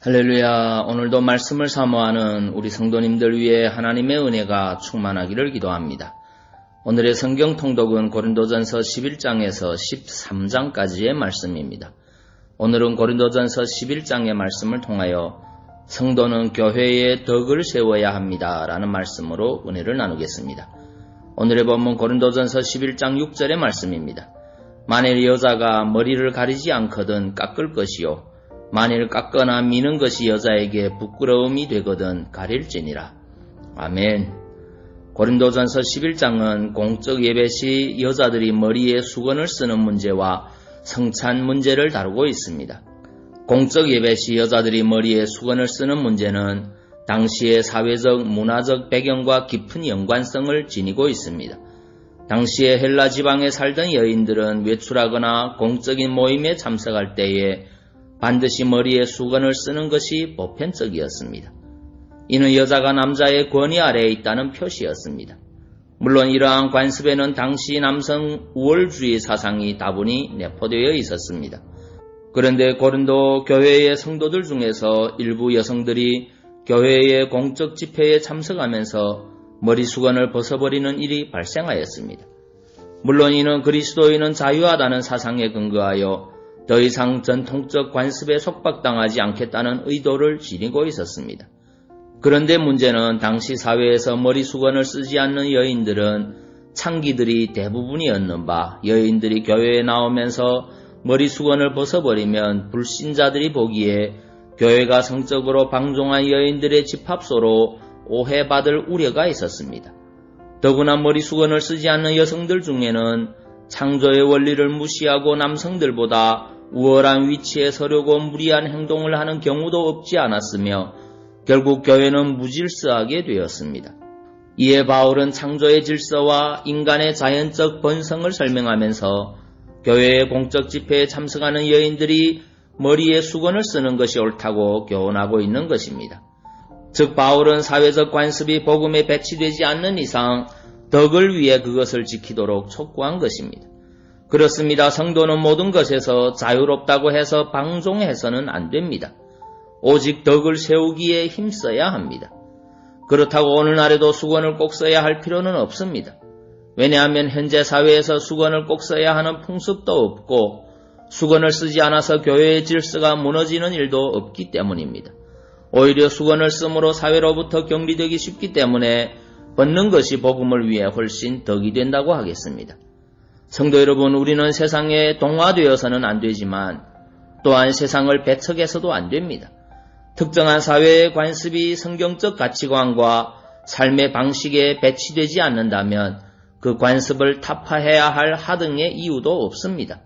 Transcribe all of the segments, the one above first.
할렐루야. 오늘도 말씀을 사모하는 우리 성도님들 위해 하나님의 은혜가 충만하기를 기도합니다. 오늘의 성경 통독은 고린도전서 11장에서 13장까지의 말씀입니다. 오늘은 고린도전서 11장의 말씀을 통하여 성도는 교회에 덕을 세워야 합니다 라는 말씀으로 은혜를 나누겠습니다. 오늘의 본문 고린도전서 11장 6절의 말씀입니다. 만일 여자가 머리를 가리지 않거든 깎을 것이요 만일 깎거나 미는 것이 여자에게 부끄러움이 되거든 가릴지니라. 아멘. 고린도전서 11장은 공적 예배 시 여자들이 머리에 수건을 쓰는 문제와 성찬 문제를 다루고 있습니다. 공적 예배 시 여자들이 머리에 수건을 쓰는 문제는 당시의 사회적, 문화적 배경과 깊은 연관성을 지니고 있습니다. 당시의 헬라 지방에 살던 여인들은 외출하거나 공적인 모임에 참석할 때에 반드시 머리에 수건을 쓰는 것이 보편적이었습니다. 이는 여자가 남자의 권위 아래에 있다는 표시였습니다. 물론 이러한 관습에는 당시 남성 우월주의 사상이 다분히 내포되어 있었습니다. 그런데 고린도 교회의 성도들 중에서 일부 여성들이 교회의 공적 집회에 참석하면서 머리 수건을 벗어버리는 일이 발생하였습니다. 물론 이는 그리스도인은 자유하다는 사상에 근거하여 더 이상 전통적 관습에 속박당하지 않겠다는 의도를 지니고 있었습니다. 그런데 문제는 당시 사회에서 머리 수건을 쓰지 않는 여인들은 창기들이 대부분이었는 바 여인들이 교회에 나오면서 머리 수건을 벗어버리면 불신자들이 보기에 교회가 성적으로 방종한 여인들의 집합소로 오해받을 우려가 있었습니다. 더구나 머리 수건을 쓰지 않는 여성들 중에는 창조의 원리를 무시하고 남성들보다 우월한 위치에 서려고 무리한 행동을 하는 경우도 없지 않았으며 결국 교회는 무질서하게 되었습니다. 이에 바울은 창조의 질서와 인간의 자연적 본성을 설명하면서 교회의 공적 집회에 참석하는 여인들이 머리에 수건을 쓰는 것이 옳다고 교훈하고 있는 것입니다. 즉 바울은 사회적 관습이 복음에 배치되지 않는 이상 덕을 위해 그것을 지키도록 촉구한 것입니다. 그렇습니다. 성도는 모든 것에서 자유롭다고 해서 방종해서는 안 됩니다. 오직 덕을 세우기에 힘써야 합니다. 그렇다고 오늘날에도 수건을 꼭 써야 할 필요는 없습니다. 왜냐하면 현재 사회에서 수건을 꼭 써야 하는 풍습도 없고 수건을 쓰지 않아서 교회의 질서가 무너지는 일도 없기 때문입니다. 오히려 수건을 쓰므로 사회로부터 격리되기 쉽기 때문에 벗는 것이 복음을 위해 훨씬 덕이 된다고 하겠습니다. 성도 여러분, 우리는 세상에 동화되어서는 안 되지만 또한 세상을 배척해서도 안 됩니다. 특정한 사회의 관습이 성경적 가치관과 삶의 방식에 배치되지 않는다면 그 관습을 타파해야 할 하등의 이유도 없습니다.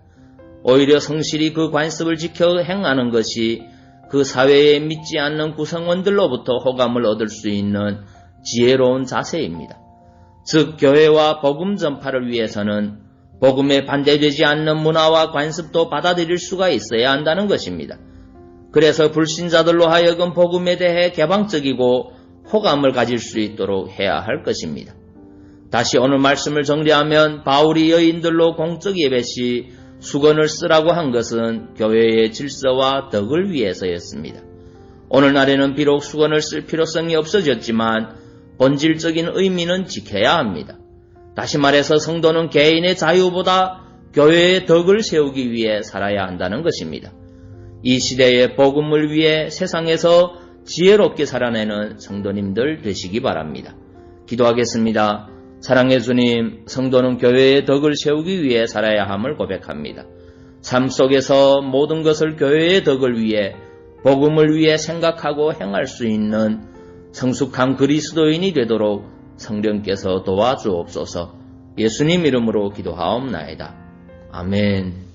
오히려 성실히 그 관습을 지켜 행하는 것이 그 사회에 믿지 않는 구성원들로부터 호감을 얻을 수 있는 지혜로운 자세입니다. 즉 교회와 복음 전파를 위해서는 복음에 반대되지 않는 문화와 관습도 받아들일 수가 있어야 한다는 것입니다. 그래서 불신자들로 하여금 복음에 대해 개방적이고 호감을 가질 수 있도록 해야 할 것입니다. 다시 오늘 말씀을 정리하면 바울이 여인들로 공적 예배 시 수건을 쓰라고 한 것은 교회의 질서와 덕을 위해서였습니다. 오늘날에는 비록 수건을 쓸 필요성이 없어졌지만 본질적인 의미는 지켜야 합니다. 다시 말해서 성도는 개인의 자유보다 교회의 덕을 세우기 위해 살아야 한다는 것입니다. 이 시대의 복음을 위해 세상에서 지혜롭게 살아내는 성도님들 되시기 바랍니다. 기도하겠습니다. 사랑의 주님, 성도는 교회의 덕을 세우기 위해 살아야 함을 고백합니다. 삶 속에서 모든 것을 교회의 덕을 위해 복음을 위해 생각하고 행할 수 있는 성숙한 그리스도인이 되도록 성령께서 도와주옵소서. 예수님 이름으로 기도하옵나이다. 아멘.